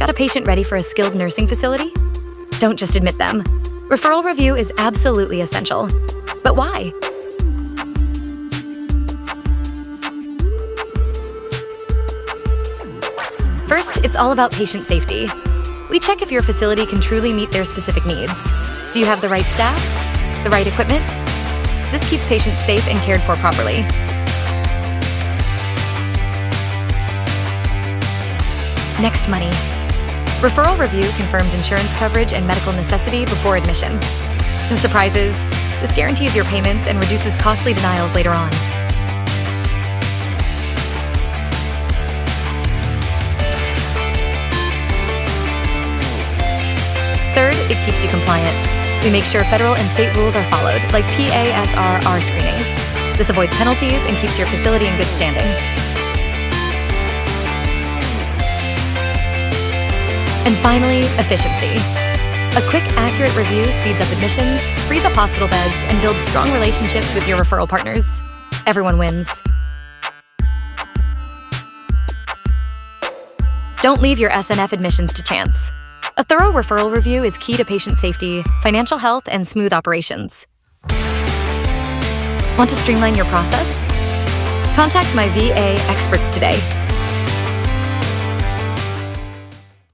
Got a patient ready for a skilled nursing facility? Don't just admit them. Referral review is absolutely essential. But why? First, it's all about patient safety. We check if your facility can truly meet their specific needs. Do you have the right staff? The right equipment? This keeps patients safe and cared for properly. Next, money. Referral review confirms insurance coverage and medical necessity before admission. No surprises, this guarantees your payments and reduces costly denials later on. Third, it keeps you compliant. We make sure federal and state rules are followed, like PASRR screenings. This avoids penalties and keeps your facility in good standing. And finally, efficiency. A quick, accurate review speeds up admissions, frees up hospital beds, and builds strong relationships with your referral partners. Everyone wins. Don't leave your SNF admissions to chance. A thorough referral review is key to patient safety, financial health, and smooth operations. Want to streamline your process? Contact my VA experts today.